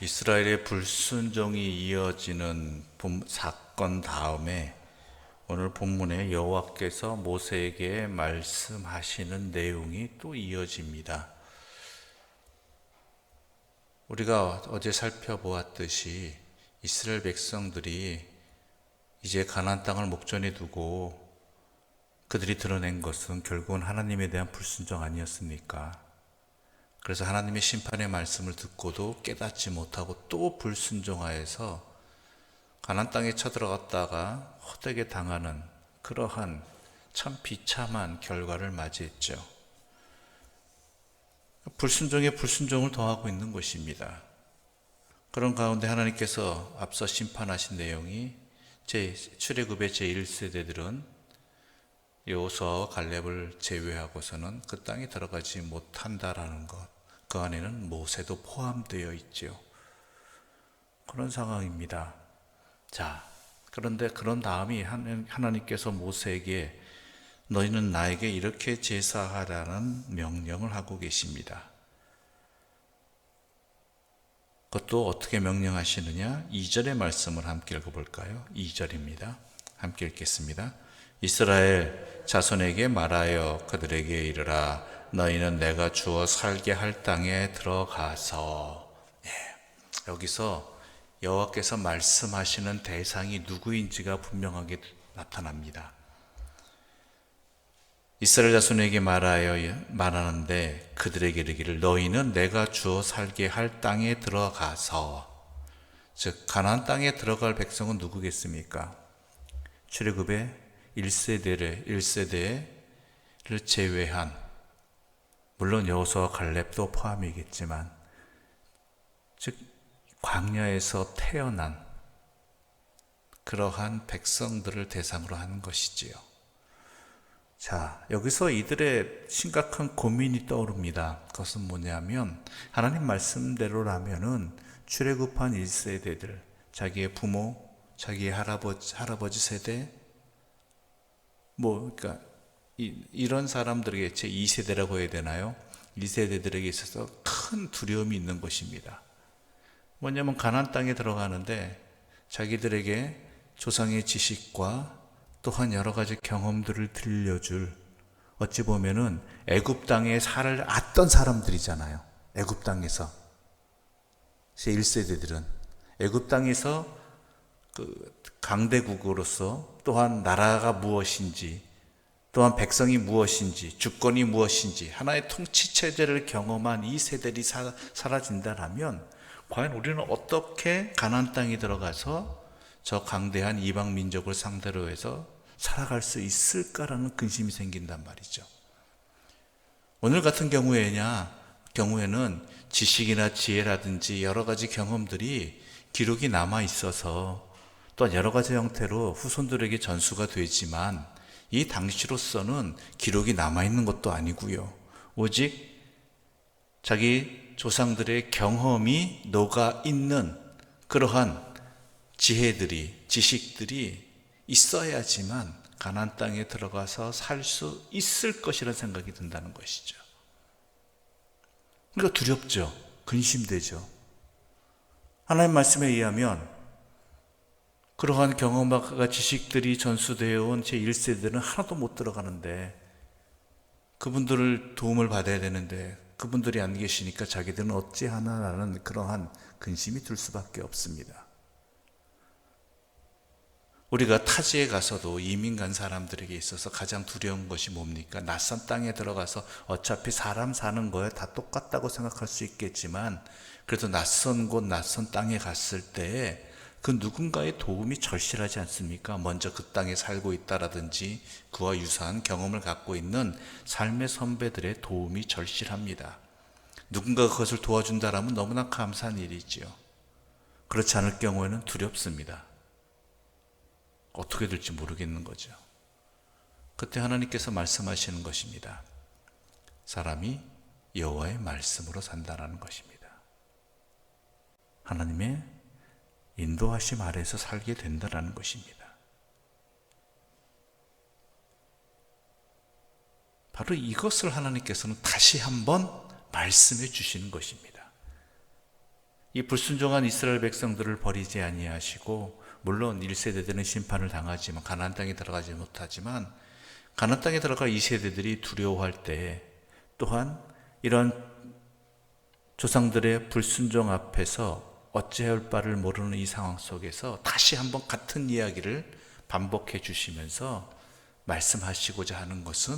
이스라엘의 불순종이 이어지는 사건 다음에 오늘 본문에 여호와께서 모세에게 말씀하시는 내용이 또 이어집니다. 우리가 어제 살펴보았듯이 이스라엘 백성들이 이제 가나안 땅을 목전에 두고 그들이 드러낸 것은 결국은 하나님에 대한 불순종 아니었습니까? 그래서 하나님의 심판의 말씀을 듣고도 깨닫지 못하고 또 불순종하여서 가나안 땅에 쳐들어갔다가 헛되게 당하는 그러한 참 비참한 결과를 맞이했죠. 불순종에 불순종을 더하고 있는 것입니다. 그런 가운데 하나님께서 앞서 심판하신 내용이 출애굽의 제1세대들은 여호수아와 갈렙을 제외하고서는 그 땅에 들어가지 못한다라는 것, 그 안에는 모세도 포함되어 있죠. 그런 상황입니다. 자, 그런데 그런 다음에 하나님께서 모세에게 너희는 나에게 이렇게 제사하라는 명령을 하고 계십니다. 그것도 어떻게 명령하시느냐? 2절의 말씀을 함께 읽어볼까요? 2절입니다. 함께 읽겠습니다. 이스라엘 자손에게 말하여 그들에게 이르라. 너희는 내가 주어 살게 할 땅에 들어가서. 여기서 여호와께서 말씀하시는 대상이 누구인지가 분명하게 나타납니다. 이스라엘 자손에게 말하는데 그들에게 이르기를 너희는 내가 주어 살게 할 땅에 들어가서. 즉 가나안 땅에 들어갈 백성은 누구겠습니까? 출애굽의 1세대를 제외한, 물론 여호수아와 갈렙도 포함이겠지만, 즉 광야에서 태어난 그러한 백성들을 대상으로 하는 것이지요. 자, 여기서 이들의 심각한 고민이 떠오릅니다. 그것은 뭐냐면 하나님 말씀대로라면은 출애굽한 1세대들, 자기의 부모, 자기의 할아버지 세대, 그러니까 이런 사람들에게 제 2세대라고 해야 되나요? 2세대들에게 있어서 큰 두려움이 있는 것입니다. 뭐냐면 가나안 땅에 들어가는데 자기들에게 조상의 지식과 또한 여러 가지 경험들을 들려줄, 어찌 보면은 애굽 땅에 살을 앗던 사람들이잖아요. 애굽 땅에서 제 1세대들은 애굽 땅에서 그 강대국으로서 또한 나라가 무엇인지, 또한 백성이 무엇인지, 주권이 무엇인지 하나의 통치 체제를 경험한 이 세대들이 사라진다라면 과연 우리는 어떻게 가나안 땅에 들어가서 저 강대한 이방 민족을 상대로 해서 살아갈 수 있을까라는 근심이 생긴단 말이죠. 오늘 같은 경우에는 지식이나 지혜라든지 여러 가지 경험들이 기록이 남아 있어서 또 여러 가지 형태로 후손들에게 전수가 되지만 이 당시로서는 기록이 남아있는 것도 아니고요. 오직 자기 조상들의 경험이 녹아있는 그러한 지식들이 있어야지만 가나안 땅에 들어가서 살 수 있을 것이라는 생각이 든다는 것이죠. 그러니까 두렵죠. 근심되죠. 하나님 말씀에 의하면 그러한 경험과 지식들이 전수되어 온 제1세대들은 하나도 못 들어가는데 그분들을 도움을 받아야 되는데 그분들이 안 계시니까 자기들은 어찌하나라는 그러한 근심이 들 수밖에 없습니다. 우리가 타지에 가서도 이민 간 사람들에게 있어서 가장 두려운 것이 뭡니까? 낯선 땅에 들어가서 어차피 사람 사는 거에 다 똑같다고 생각할 수 있겠지만 그래도 낯선 곳, 낯선 땅에 갔을 때 그 누군가의 도움이 절실하지 않습니까? 먼저 그 땅에 살고 있다라든지 그와 유사한 경험을 갖고 있는 삶의 선배들의 도움이 절실합니다. 누군가가 그것을 도와준다라면 너무나 감사한 일이지요. 그렇지 않을 경우에는 두렵습니다. 어떻게 될지 모르겠는 거죠. 그때 하나님께서 말씀하시는 것입니다. 사람이 여호와의 말씀으로 산다라는 것입니다. 하나님의 인도하심 아래에서 살게 된다라는 것입니다. 바로 이것을 하나님께서는 다시 한번 말씀해 주시는 것입니다. 이 불순종한 이스라엘 백성들을 버리지 아니하시고, 물론 1세대들은 심판을 당하지만 가나안 땅에 들어가지 못하지만 가나안 땅에 들어갈 2세대들이 두려워할 때 또한 이런 조상들의 불순종 앞에서 어찌할 바를 모르는 이 상황 속에서 다시 한번 같은 이야기를 반복해 주시면서 말씀하시고자 하는 것은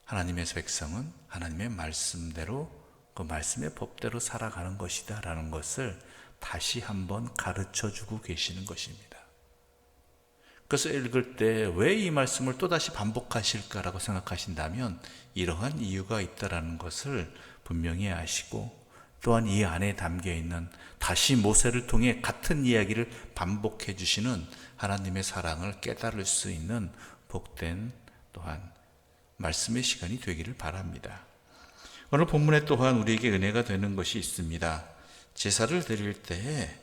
하나님의 백성은 하나님의 말씀대로 그 말씀의 법대로 살아가는 것이다 라는 것을 다시 한번 가르쳐 주고 계시는 것입니다. 그래서 읽을 때 왜 이 말씀을 또다시 반복하실까라고 생각하신다면 이러한 이유가 있다라는 것을 분명히 아시고, 또한 이 안에 담겨 있는 다시 모세를 통해 같은 이야기를 반복해 주시는 하나님의 사랑을 깨달을 수 있는 복된 또한 말씀의 시간이 되기를 바랍니다. 오늘 본문에 또한 우리에게 은혜가 되는 것이 있습니다. 제사를 드릴 때에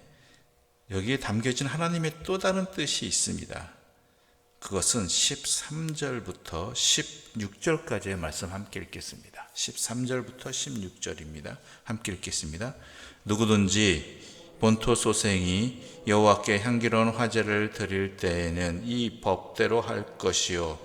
여기에 담겨진 하나님의 또 다른 뜻이 있습니다. 그것은 13절부터 16절까지의 말씀 함께 읽겠습니다. 13절부터 16절입니다. 함께 읽겠습니다. 누구든지 본토 소생이 여호와께 향기로운 화제를 드릴 때에는 이 법대로 할 것이요,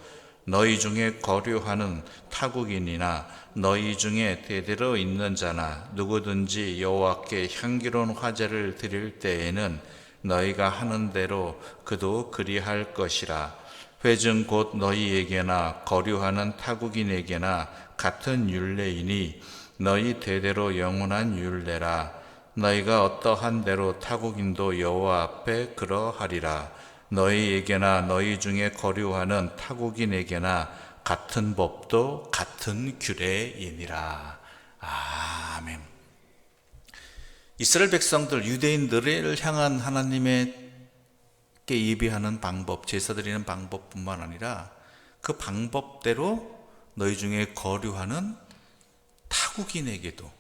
너희 중에 거류하는 타국인이나 너희 중에 대대로 있는 자나 누구든지 여호와께 향기로운 화제를 드릴 때에는 너희가 하는 대로 그도 그리할 것이라. 회중 곧 너희에게나 거류하는 타국인에게나 같은 율례이니 너희 대대로 영원한 율례라. 너희가 어떠한 대로 타국인도 여호와 앞에 그러하리라. 너희에게나 너희 중에 거류하는 타국인에게나 같은 법도 같은 규례이니라. 아멘. 이스라엘 백성들, 유대인들을 향한 하나님께 예비하는 방법, 제사 드리는 방법뿐만 아니라 그 방법대로 너희 중에 거류하는 타국인에게도,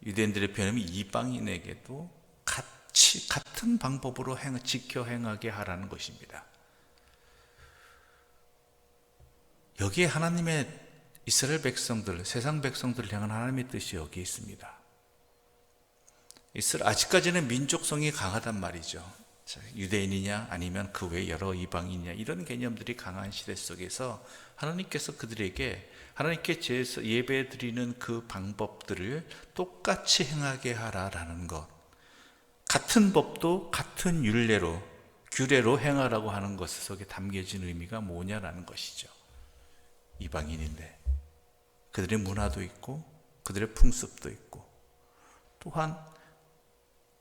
유대인들의 표현은 이방인에게도 같은 방법으로 지켜 행하게 하라는 것입니다. 여기에 하나님의 이스라엘 백성들, 세상 백성들을 향한 하나님의 뜻이 여기 있습니다. 아직까지는 민족성이 강하단 말이죠. 유대인이냐 아니면 그 외 여러 이방인이냐, 이런 개념들이 강한 시대 속에서 하나님께서 그들에게 하나님께 예배 드리는 그 방법들을 똑같이 행하게 하라라는 것, 같은 법도 같은 율례로, 규례로 행하라고 하는 것 속에 담겨진 의미가 뭐냐라는 것이죠. 이방인인데 그들의 문화도 있고 그들의 풍습도 있고 또한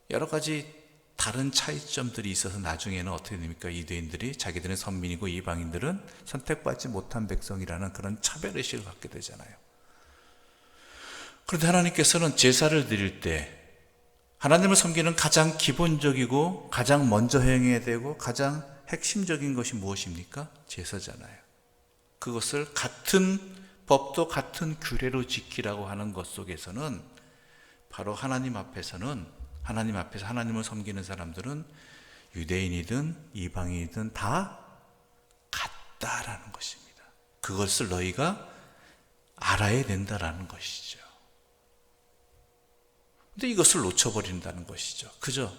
여러 가지 다른 차이점들이 있어서 나중에는 어떻게 됩니까? 유대인들이 자기들은 선민이고 이방인들은 선택받지 못한 백성이라는 그런 차별의식을 갖게 되잖아요. 그런데 하나님께서는 제사를 드릴 때 하나님을 섬기는 가장 기본적이고 가장 먼저 행해야 되고 가장 핵심적인 것이 무엇입니까? 제사잖아요. 그것을 같은 법도 같은 규례로 지키라고 하는 것 속에서는 바로 하나님 앞에서 하나님을 섬기는 사람들은 유대인이든 이방인이든 다 같다라는 것입니다. 그것을 너희가 알아야 된다라는 것이죠. 근데 이것을 놓쳐버린다는 것이죠. 그죠?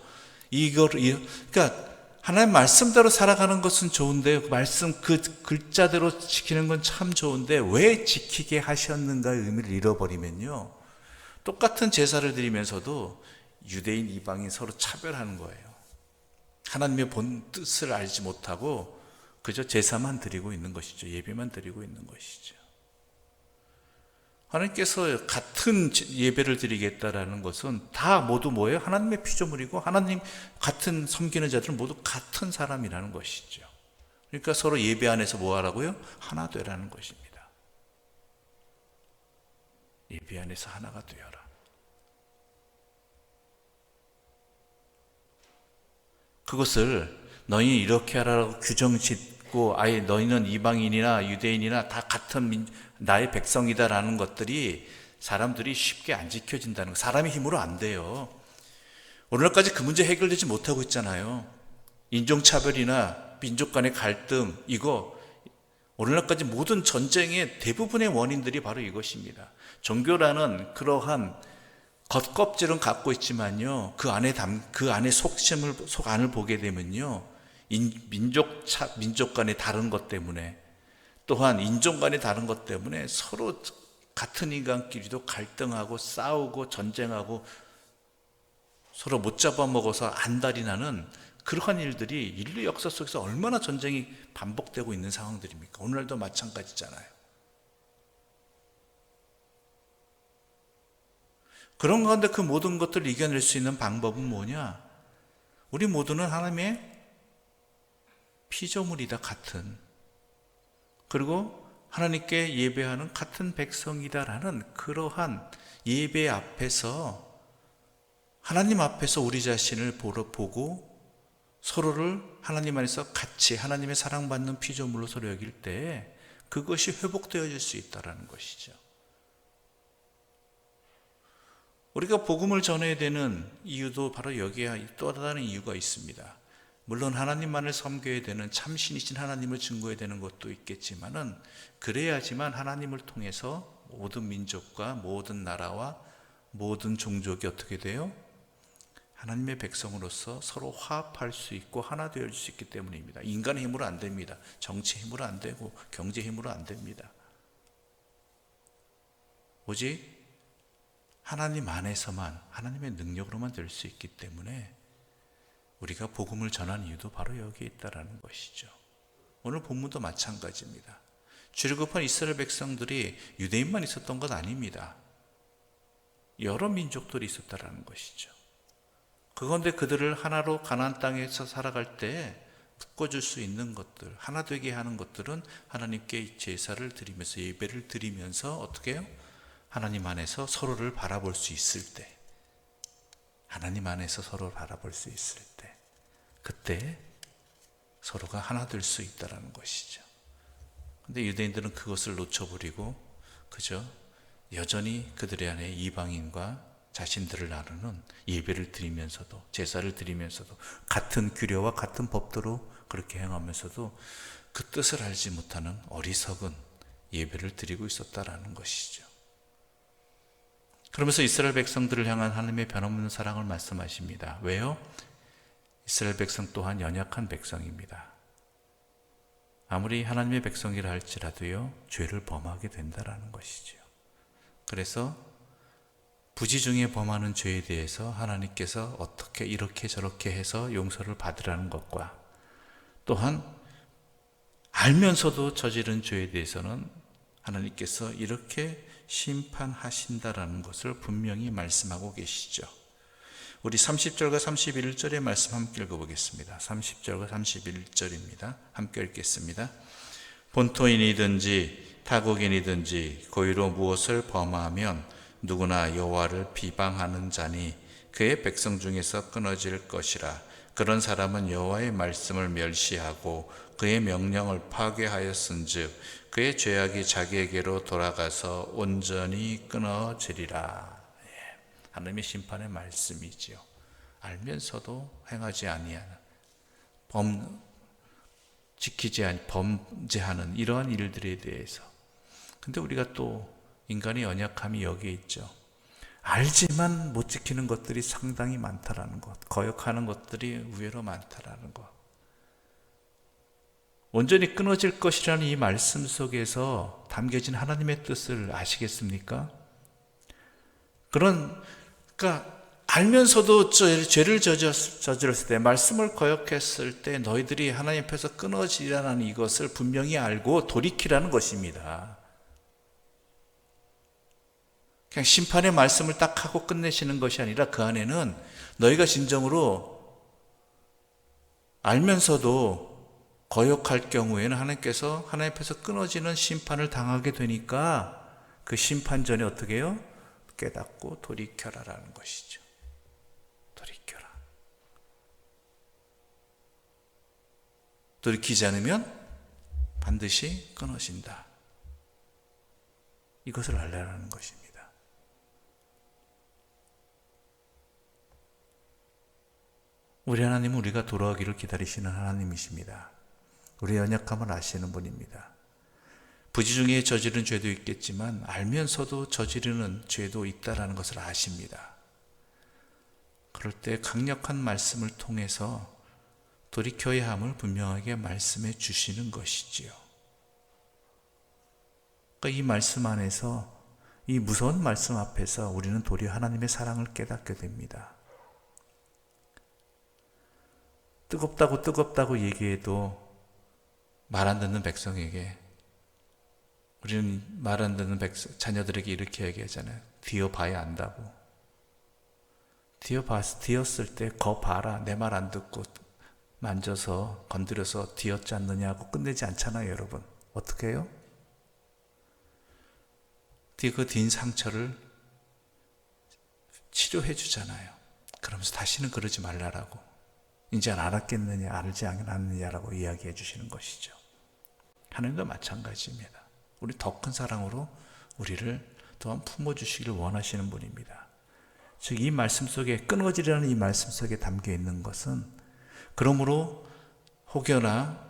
그러니까 하나님 말씀대로 살아가는 것은 좋은데, 말씀 그 글자대로 지키는 건 참 좋은데 왜 지키게 하셨는가의 의미를 잃어버리면요, 똑같은 제사를 드리면서도 유대인, 이방인 서로 차별하는 거예요. 하나님의 본 뜻을 알지 못하고 그저 제사만 드리고 있는 것이죠. 예배만 드리고 있는 것이죠. 하나님께서 같은 예배를 드리겠다라는 것은 다 모두 뭐예요? 하나님의 피조물이고 하나님 같은 섬기는 자들은 모두 같은 사람이라는 것이죠. 그러니까 서로 예배 안에서 뭐 하라고요? 하나 되라는 것입니다. 예배 안에서 하나가 되어라. 그것을 너희는 이렇게 하라고 규정 짓고 아예 너희는 이방인이나 유대인이나 다 같은 나의 백성이다라는 것들이 사람들이 쉽게 안 지켜진다는 거. 사람의 힘으로 안 돼요. 오늘날까지 그 문제 해결되지 못하고 있잖아요. 인종차별이나 민족 간의 갈등, 이거 오늘날까지 모든 전쟁의 대부분의 원인들이 바로 이것입니다. 종교라는 그러한 겉껍질은 갖고 있지만요, 그 안에 속 안을 보게 되면요, 민족 간의 다른 것 때문에, 또한 인종 간의 다른 것 때문에 서로 같은 인간끼리도 갈등하고 싸우고 전쟁하고 서로 못 잡아먹어서 안달이 나는 그러한 일들이 인류 역사 속에서 얼마나 전쟁이 반복되고 있는 상황들입니까? 오늘날도 마찬가지잖아요. 그런 가운데 그 모든 것들을 이겨낼 수 있는 방법은 뭐냐? 우리 모두는 하나님의 피조물이다, 같은. 그리고 하나님께 예배하는 같은 백성이다라는 그러한 예배 앞에서, 하나님 앞에서 우리 자신을 보고 서로를 하나님 안에서 같이 하나님의 사랑받는 피조물로 서로 여길 때 그것이 회복되어질 수 있다는 것이죠. 우리가 복음을 전해야 되는 이유도 바로 여기에 또 다른 이유가 있습니다. 물론 하나님만을 섬겨야 되는, 참신이신 하나님을 증거해야 되는 것도 있겠지만은, 그래야지만 하나님을 통해서 모든 민족과 모든 나라와 모든 종족이 어떻게 돼요? 하나님의 백성으로서 서로 화합할 수 있고 하나 되어질 수 있기 때문입니다. 인간의 힘으로 안 됩니다. 정치 힘으로 안 되고 경제 힘으로 안 됩니다. 오직 하나님 안에서만, 하나님의 능력으로만 될 수 있기 때문에 우리가 복음을 전한 이유도 바로 여기에 있다는 것이죠. 오늘 본문도 마찬가지입니다. 출애굽한 이스라엘 백성들이 유대인만 있었던 것 아닙니다. 여러 민족들이 있었다는 것이죠. 그런데 그들을 하나로 가나안 땅에서 살아갈 때 묶어줄 수 있는 것들, 하나 되게 하는 것들은 하나님께 제사를 드리면서, 예배를 드리면서 어떻게 해요? 하나님 안에서 서로를 바라볼 수 있을 때, 하나님 안에서 서로를 바라볼 수 있을 때, 그때 서로가 하나 될 수 있다는 것이죠. 근데 유대인들은 그것을 놓쳐버리고 그저 여전히 그들의 안에 이방인과 자신들을 나누는 예배를 드리면서도, 제사를 드리면서도, 같은 규례와 같은 법도로 그렇게 행하면서도 그 뜻을 알지 못하는 어리석은 예배를 드리고 있었다라는 것이죠. 그러면서 이스라엘 백성들을 향한 하나님의 변함없는 사랑을 말씀하십니다. 왜요? 이스라엘 백성 또한 연약한 백성입니다. 아무리 하나님의 백성이라 할지라도요, 죄를 범하게 된다라는 것이죠. 그래서 부지 중에 범하는 죄에 대해서 하나님께서 어떻게 이렇게 저렇게 해서 용서를 받으라는 것과, 또한 알면서도 저지른 죄에 대해서는 하나님께서 이렇게 심판하신다라는 것을 분명히 말씀하고 계시죠. 우리 30절과 31절의 말씀 함께 읽어보겠습니다. 30절과 31절입니다. 함께 읽겠습니다. 본토인이든지 타국인이든지 고의로 무엇을 범하면 누구나 여호와를 비방하는 자니 그의 백성 중에서 끊어질 것이라. 그런 사람은 여호와의 말씀을 멸시하고 그의 명령을 파괴하였은즉 그의 죄악이 자기에게로 돌아가서 온전히 끊어지리라. 하나님의 심판의 말씀이지요. 알면서도 행하지 아니하는, 범죄하는 이러한 일들에 대해서. 근데 우리가 또 인간의 연약함이 여기에 있죠. 알지만 못 지키는 것들이 상당히 많다라는 것, 거역하는 것들이 의외로 많다라는 것. 온전히 끊어질 것이라는 이 말씀 속에서 담겨진 하나님의 뜻을 아시겠습니까? 그러니까 알면서도 죄를 저질렀을 때, 말씀을 거역했을 때 너희들이 하나님 앞에서 끊어지라는 이것을 분명히 알고 돌이키라는 것입니다. 그냥 심판의 말씀을 딱 하고 끝내시는 것이 아니라 그 안에는 너희가 진정으로 알면서도 거역할 경우에는 하나님께서 하나님 앞에서 끊어지는 심판을 당하게 되니까 그 심판 전에 어떻게 해요? 깨닫고 돌이켜라라는 것이죠. 돌이켜라. 돌이키지 않으면 반드시 끊어진다. 이것을 알라는 것입니다. 우리 하나님은 우리가 돌아오기를 기다리시는 하나님이십니다. 우리의 연약함을 아시는 분입니다. 부지 중에 저지른 죄도 있겠지만 알면서도 저지르는 죄도 있다라는 것을 아십니다. 그럴 때 강력한 말씀을 통해서 돌이켜야 함을 분명하게 말씀해 주시는 것이지요. 그러니까 이 말씀 안에서, 이 무서운 말씀 앞에서 우리는 도리어 하나님의 사랑을 깨닫게 됩니다. 뜨겁다고 얘기해도 말 안 듣는 백성에게, 우리는 말 안 듣는 자녀들에게 이렇게 얘기하잖아요. 뒤어봐야 안다고. 뒤었을 때 거 봐라. 내 말 안 듣고 만져서 건드려서 뒤었지 않느냐고 끝내지 않잖아요, 여러분. 어떻게 해요? 그 딘 상처를 치료해 주잖아요. 그러면서 다시는 그러지 말라라고. 이제 알았겠느냐, 알지 않느냐라고 이야기해 주시는 것이죠. 하나님도 마찬가지입니다. 우리 더 큰 사랑으로 우리를 또한 품어주시기를 원하시는 분입니다. 즉, 이 말씀 속에, 끊어지려는 이 말씀 속에 담겨 있는 것은, 그러므로 혹여나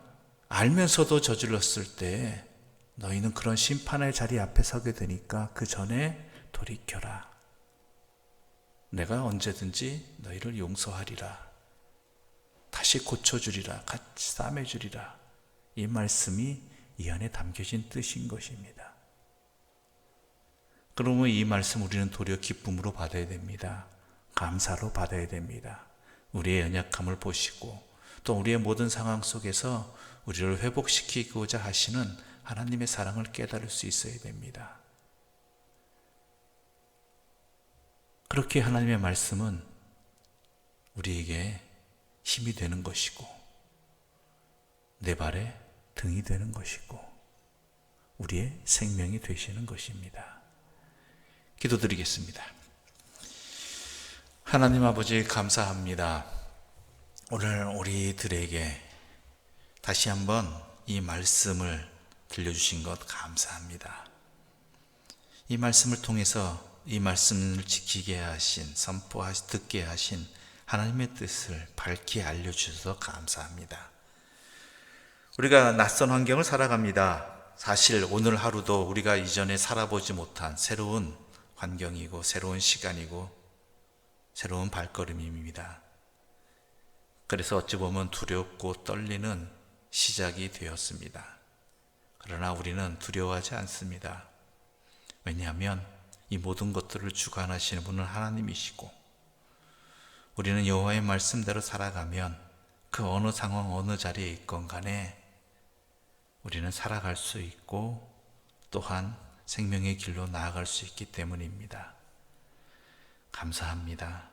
알면서도 저질렀을 때 너희는 그런 심판의 자리 앞에 서게 되니까 그 전에 돌이켜라. 내가 언제든지 너희를 용서하리라. 다시 고쳐주리라. 같이 싸매주리라. 이 말씀이 이 안에 담겨진 뜻인 것입니다. 그러면 이 말씀 우리는 도리어 기쁨으로 받아야 됩니다. 감사로 받아야 됩니다. 우리의 연약함을 보시고 또 우리의 모든 상황 속에서 우리를 회복시키고자 하시는 하나님의 사랑을 깨달을 수 있어야 됩니다. 그렇게 하나님의 말씀은 우리에게 힘이 되는 것이고 내 발에 등이 되는 것이고 우리의 생명이 되시는 것입니다. 기도드리겠습니다. 하나님 아버지, 감사합니다. 오늘 우리들에게 다시 한번 이 말씀을 들려주신 것 감사합니다. 이 말씀을 통해서 이 말씀을 지키게 하신, 듣게 하신 하나님의 뜻을 밝히 알려주셔서 감사합니다. 우리가 낯선 환경을 살아갑니다. 사실 오늘 하루도 우리가 이전에 살아보지 못한 새로운 환경이고 새로운 시간이고 새로운 발걸음입니다. 그래서 어찌 보면 두렵고 떨리는 시작이 되었습니다. 그러나 우리는 두려워하지 않습니다. 왜냐하면 이 모든 것들을 주관하시는 분은 하나님이시고 우리는 여호와의 말씀대로 살아가면 그 어느 상황 어느 자리에 있건 간에 우리는 살아갈 수 있고 또한 생명의 길로 나아갈 수 있기 때문입니다. 감사합니다.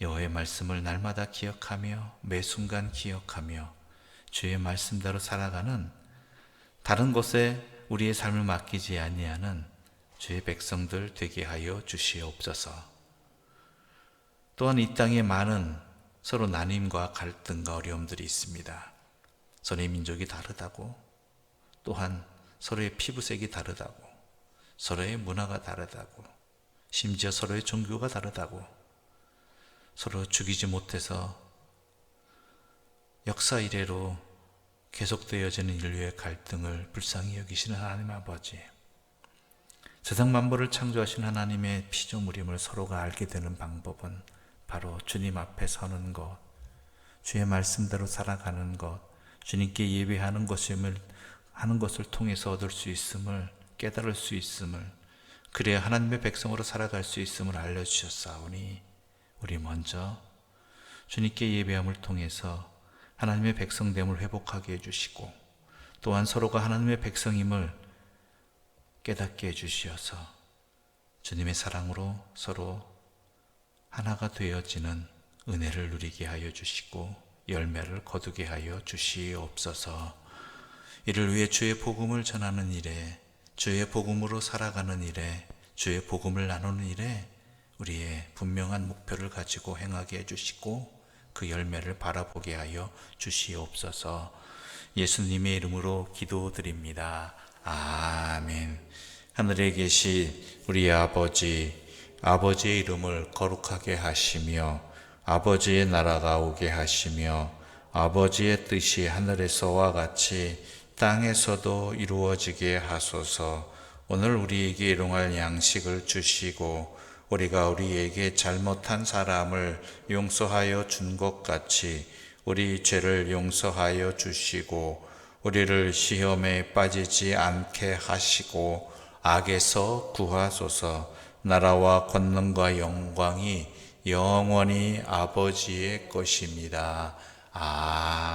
여호와의 말씀을 날마다 기억하며 매 순간 기억하며 주의 말씀대로 살아가는, 다른 곳에 우리의 삶을 맡기지 아니하는 주의 백성들 되게 하여 주시옵소서. 또한 이 땅에 많은 서로 나눔과 갈등과 어려움들이 있습니다. 서로의 민족이 다르다고, 또한 서로의 피부색이 다르다고, 서로의 문화가 다르다고, 심지어 서로의 종교가 다르다고, 서로 죽이지 못해서 역사 이래로 계속되어지는 인류의 갈등을 불쌍히 여기시는 하나님 아버지, 세상 만물을 창조하신 하나님의 피조물임을 서로가 알게 되는 방법은 바로 주님 앞에 서는 것, 주의 말씀대로 살아가는 것, 주님께 예배하는 것을 통해서 얻을 수 있음을, 깨달을 수 있음을, 그래야 하나님의 백성으로 살아갈 수 있음을 알려주셨사오니 우리 먼저 주님께 예배함을 통해서 하나님의 백성됨을 회복하게 해주시고 또한 서로가 하나님의 백성임을 깨닫게 해주시어서 주님의 사랑으로 서로 하나가 되어지는 은혜를 누리게 하여 주시고 열매를 거두게 하여 주시옵소서. 이를 위해 주의 복음을 전하는 일에, 주의 복음으로 살아가는 일에, 주의 복음을 나누는 일에 우리의 분명한 목표를 가지고 행하게 해주시고 그 열매를 바라보게 하여 주시옵소서. 예수님의 이름으로 기도드립니다. 아멘. 하늘에 계신 우리 아버지의 이름을 거룩하게 하시며 아버지의 나라가 오게 하시며 아버지의 뜻이 하늘에서와 같이 땅에서도 이루어지게 하소서. 오늘 우리에게 일용할 양식을 주시고 우리가 우리에게 잘못한 사람을 용서하여 준 것 같이 우리 죄를 용서하여 주시고 우리를 시험에 빠지지 않게 하시고 악에서 구하소서. 나라와 권능과 영광이 영원히 아버지의 것입니다. 아멘.